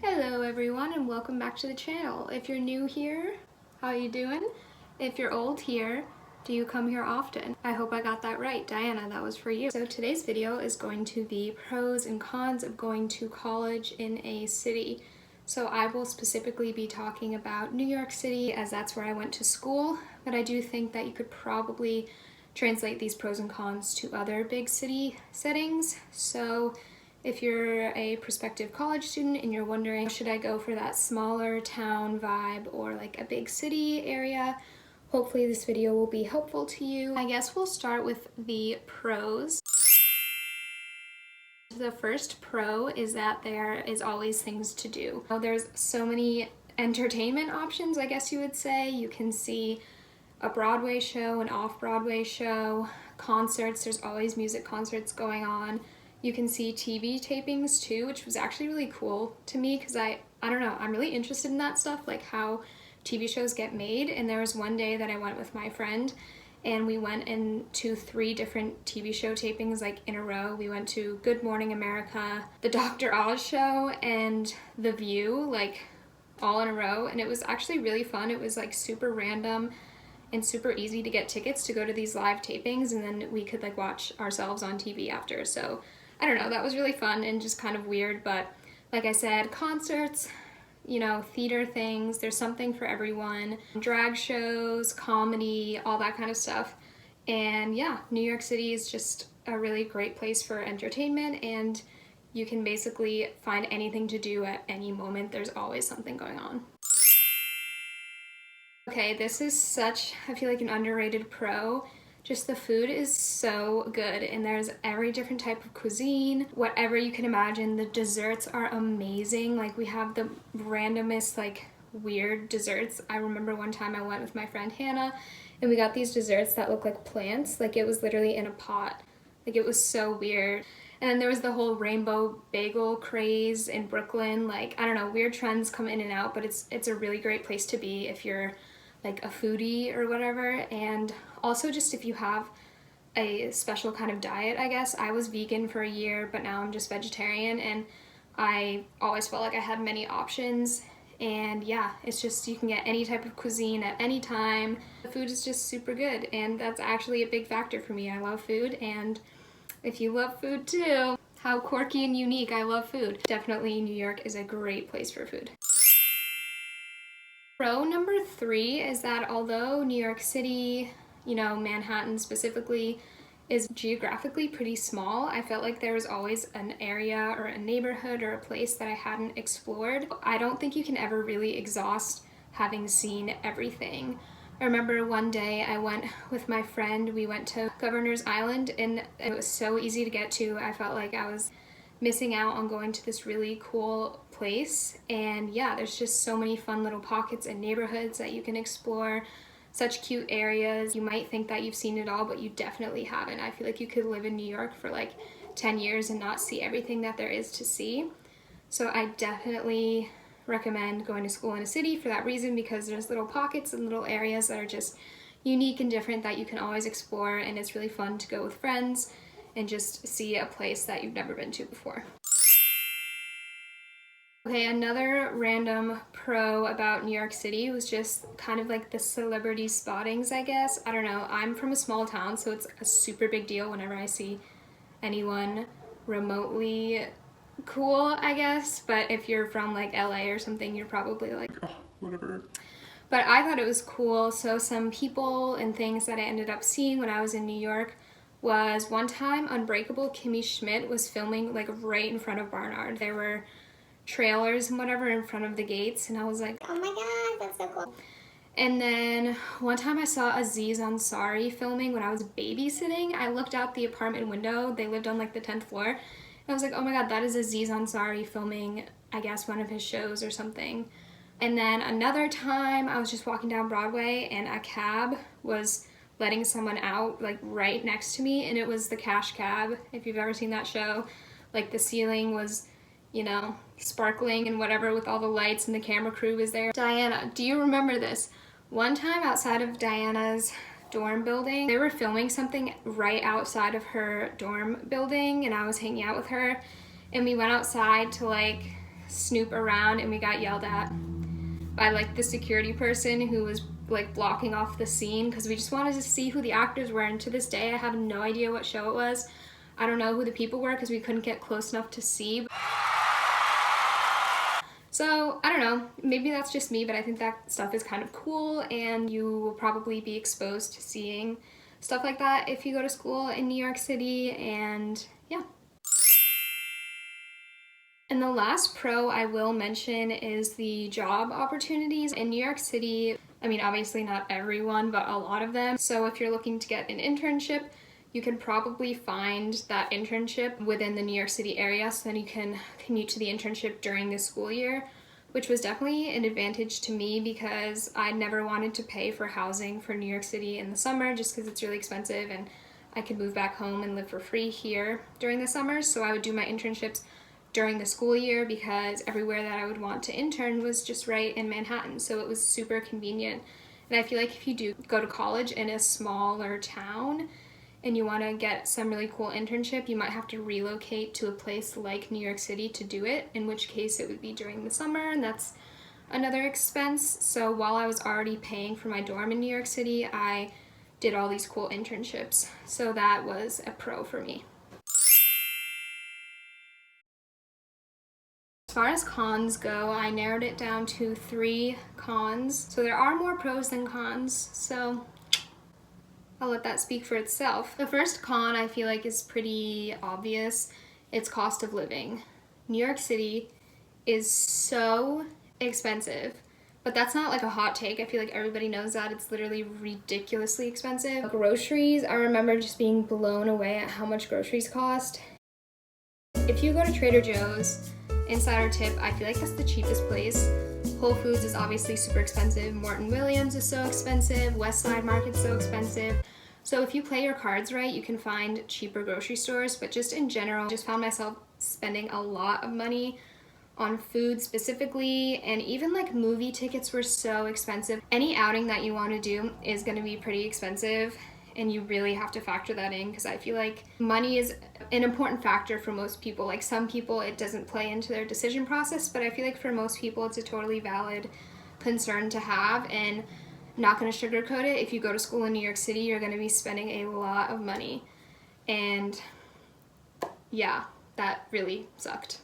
Hello everyone and welcome back to the channel. If you're new here, how you doing? If you're old here, do you come here often? I hope I got that right. Diana, that was for you. So today's video is going to be pros and cons of going to college in a city. So I will specifically be talking about New York City as that's where I went to school, but I do think that you could probably translate these pros and cons to other big city settings. So if you're a prospective college student and you're wondering, should I go for that smaller town vibe or like a big city area, hopefully this video will be helpful to you. I guess we'll start with the pros. The first pro is that there is always things to do. There's so many entertainment options, I guess you would say. You can see a Broadway show, an off-Broadway show, concerts, there's always music concerts going on. You can see TV tapings too, which was actually really cool to me because I don't know, I'm really interested in that stuff, like how TV shows get made. And there was one day that I went with my friend and we went into 3 different TV show tapings like in a row. We went to Good Morning America, the Dr. Oz show, and The View, like all in a row. And it was actually really fun. It was like super random and super easy to get tickets to go to these live tapings, and then we could like watch ourselves on TV after. So I don't know, that was really fun and just kind of weird, but like I said, concerts, you know, theater things, there's something for everyone, drag shows, comedy, all that kind of stuff. And yeah, New York City is just a really great place for entertainment, and you can basically find anything to do at any moment. There's always something going on. Okay, this is such, I feel like, an underrated pro. Just the food is so good, and there's every different type of cuisine, whatever you can imagine. The desserts are amazing. Like, we have the randomest, like, weird desserts. I remember one time I went with my friend Hannah, and we got these desserts that look like plants. Like, it was literally in a pot. Like, it was so weird. And then there was the whole rainbow bagel craze in Brooklyn. Like, I don't know, weird trends come in and out, but it's a really great place to be if you're like a foodie or whatever. And also just if you have a special kind of diet, I guess. I was vegan for a year, but now I'm just vegetarian, and I always felt like I had many options. And yeah, it's just, you can get any type of cuisine at any time. The food is just super good, and that's actually a big factor for me. I love food, and if you love food too, how quirky and unique, I love food. Definitely New York is a great place for food. Pro number 3 is that although New York City, you know, Manhattan specifically, is geographically pretty small, I felt like there was always an area or a neighborhood or a place that I hadn't explored. I don't think you can ever really exhaust having seen everything. I remember one day I went with my friend, we went to Governor's Island, and it was so easy to get to. I felt like I was missing out on going to this really cool place. And yeah, there's just so many fun little pockets and neighborhoods that you can explore, such cute areas. You might think that you've seen it all, but you definitely haven't. I feel like you could live in New York for like 10 years and not see everything that there is to see. So I definitely recommend going to school in a city for that reason, because there's little pockets and little areas that are just unique and different that you can always explore, and it's really fun to go with friends and just see a place that you've never been to before. Okay, another random pro about New York City was just kind of like the celebrity spottings, I guess. I don't know, I'm from a small town, so it's a super big deal whenever I see anyone remotely cool, I guess. But if you're from like LA or something, you're probably like, oh, whatever. But I thought it was cool. So some people and things that I ended up seeing when I was in New York was, one time Unbreakable Kimmy Schmidt was filming like right in front of Barnard. There were trailers and whatever in front of the gates, and I was like, oh my god, that's so cool. And then one time I saw Aziz Ansari filming when I was babysitting. I looked out the apartment window, they lived on like the 10th floor, and I was like, oh my god, that is Aziz Ansari filming, I guess, one of his shows or something. And then another time I was just walking down Broadway and a cab was letting someone out like right next to me, and it was the Cash Cab, if you've ever seen that show. Like the ceiling was, you know, sparkling and whatever with all the lights, and the camera crew was there. Diana, do you remember this? One time outside of Diana's dorm building, they were filming something right outside of her dorm building, and I was hanging out with her, and we went outside to like snoop around, and we got yelled at by like the security person who was like blocking off the scene because we just wanted to see who the actors were, and to this day I have no idea what show it was. I don't know who the people were because we couldn't get close enough to see. So I don't know, maybe that's just me, but I think that stuff is kind of cool, and you will probably be exposed to seeing stuff like that if you go to school in New York City. And yeah. And the last pro I will mention is the job opportunities in New York City. I mean, obviously not everyone, but a lot of them. So if you're looking to get an internship, you can probably find that internship within the New York City area, so then you can commute to the internship during the school year, which was definitely an advantage to me because I never wanted to pay for housing for New York City in the summer just because it's really expensive, and I could move back home and live for free here during the summers. So I would do my internships during the school year because everywhere that I would want to intern was just right in Manhattan, so it was super convenient. And I feel like if you do go to college in a smaller town and you want to get some really cool internship, you might have to relocate to a place like New York City to do it, in which case it would be during the summer, and that's another expense. So while I was already paying for my dorm in New York City, I did all these cool internships. So that was a pro for me. As far as cons go, I narrowed it down to 3 cons. So there are more pros than cons, so I'll let that speak for itself. The first con I feel like is pretty obvious. It's cost of living. New York City is so expensive, but that's not like a hot take. I feel like everybody knows that. It's literally ridiculously expensive. Groceries, I remember just being blown away at how much groceries cost. If you go to Trader Joe's, insider tip, I feel like that's the cheapest place. Whole Foods is obviously super expensive. Morton Williams is so expensive. West Side Market's so expensive. So if you play your cards right, you can find cheaper grocery stores, but just in general, I just found myself spending a lot of money on food specifically, and even like movie tickets were so expensive. Any outing that you want to do is going to be pretty expensive, and you really have to factor that in because I feel like money is an important factor for most people. Like some people it doesn't play into their decision process, but I feel like for most people it's a totally valid concern to have, and not going to sugarcoat it. If you go to school in New York City, you're going to be spending a lot of money, and yeah, that really sucked.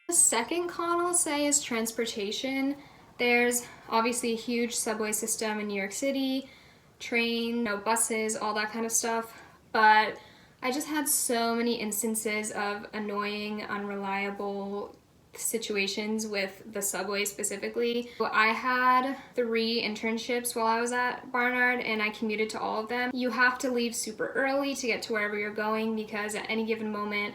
The second con I'll say is transportation. There's obviously a huge subway system in New York City, train, buses, all that kind of stuff, but I just had so many instances of annoying, unreliable situations with the subway specifically. I had 3 internships while I was at Barnard, and I commuted to all of them. You have to leave super early to get to wherever you're going because at any given moment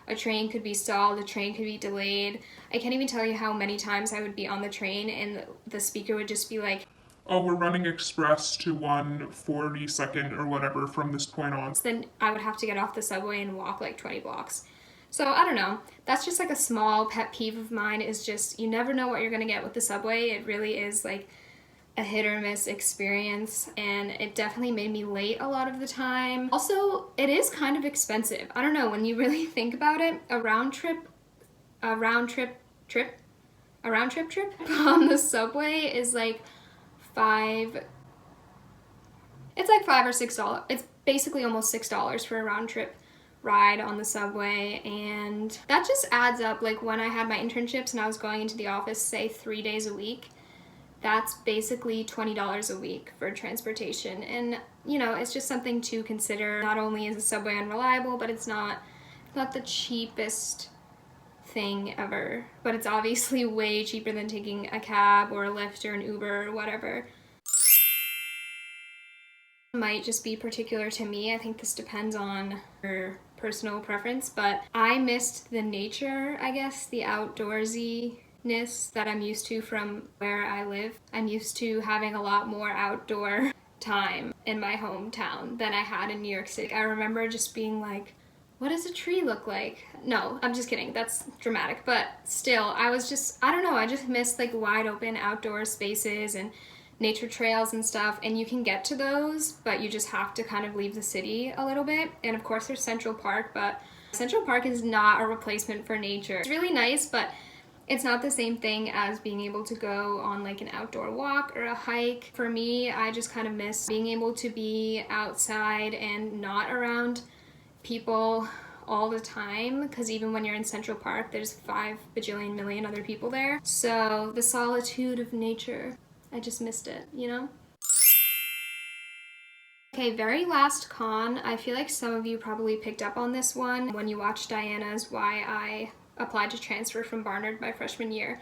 a train could be stalled, a train could be delayed. I can't even tell you how many times I would be on the train and the speaker would just be like, "Oh, we're running express to 142nd or whatever from this point on." Then I would have to get off the subway and walk like 20 blocks. So I don't know. That's just like a small pet peeve of mine, is just you never know what you're gonna get with the subway. It really is like a hit or miss experience, and it definitely made me late a lot of the time. Also, it is kind of expensive. I don't know, when you really think about it, a round trip trip on the subway is like it's like $5 or $6. It's basically almost $6 for a round trip ride on the subway, and that just adds up. Like when I had my internships and I was going into the office, say 3 days a week, that's basically $20 a week for transportation. And it's just something to consider. Not only is the subway unreliable, but it's not the cheapest thing ever, but it's obviously way cheaper than taking a cab or a Lyft or an Uber or whatever. Might just be particular to me. I think this depends on your personal preference, but I missed the nature, I guess, the outdoorsiness that I'm used to from where I live. I'm used to having a lot more outdoor time in my hometown than I had in New York City. I remember just being like, what does a tree look like? No, I'm just kidding. That's dramatic. But still, I don't know, I just missed like wide open outdoor spaces and nature trails and stuff, and you can get to those, but you just have to kind of leave the city a little bit. And of course there's Central Park, but Central Park is not a replacement for nature. It's really nice, but it's not the same thing as being able to go on like an outdoor walk or a hike. For me, I just kind of miss being able to be outside and not around people all the time, because even when you're in Central Park, there's 5 bajillion million other people there. So the solitude of nature, I just missed it, you know? Okay, very last con. I feel like some of you probably picked up on this one when you watched Diana's Why I Applied to Transfer from Barnard my freshman year.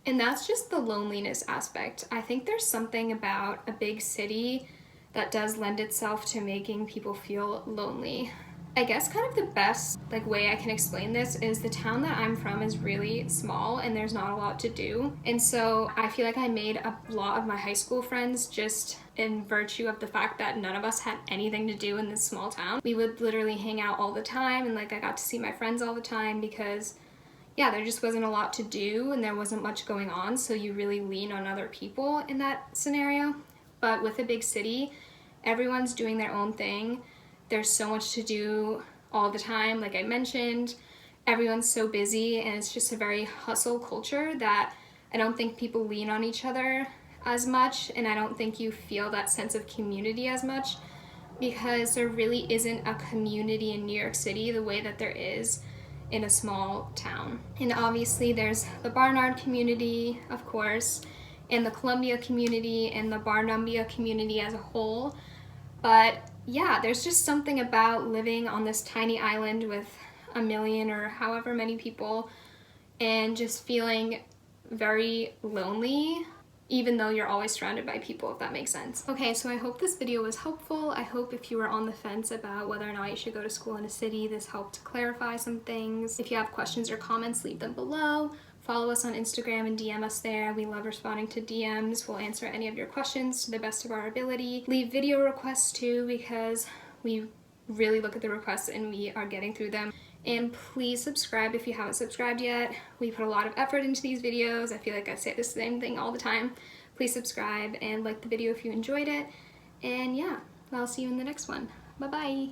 And that's just the loneliness aspect. I think there's something about a big city that does lend itself to making people feel lonely. I guess kind of the best way I can explain this is the town that I'm from is really small and there's not a lot to do. And so I feel like I made a lot of my high school friends just in virtue of the fact that none of us had anything to do in this small town. We would literally hang out all the time, and I got to see my friends all the time because yeah, there just wasn't a lot to do and there wasn't much going on, so you really lean on other people in that scenario. But with a big city, everyone's doing their own thing. There's so much to do all the time, like I mentioned. Everyone's so busy, and it's just a very hustle culture that I don't think people lean on each other as much, and I don't think you feel that sense of community as much, because there really isn't a community in New York City the way that there is in a small town. And obviously there's the Barnard community, of course, and the Columbia community and the Barnumbia community as a whole. But yeah, there's just something about living on this tiny island with a million or however many people and just feeling very lonely, even though you're always surrounded by people, if that makes sense. Okay, so I hope this video was helpful. I hope if you were on the fence about whether or not you should go to school in a city, this helped clarify some things. If you have questions or comments, leave them below. Follow us on Instagram and DM us there. We love responding to DMs. We'll answer any of your questions to the best of our ability. Leave video requests too, because we really look at the requests and we are getting through them. And please subscribe if you haven't subscribed yet. We put a lot of effort into these videos. I feel like I say the same thing all the time. Please subscribe and like the video if you enjoyed it. And yeah, I'll see you in the next one. Bye-bye.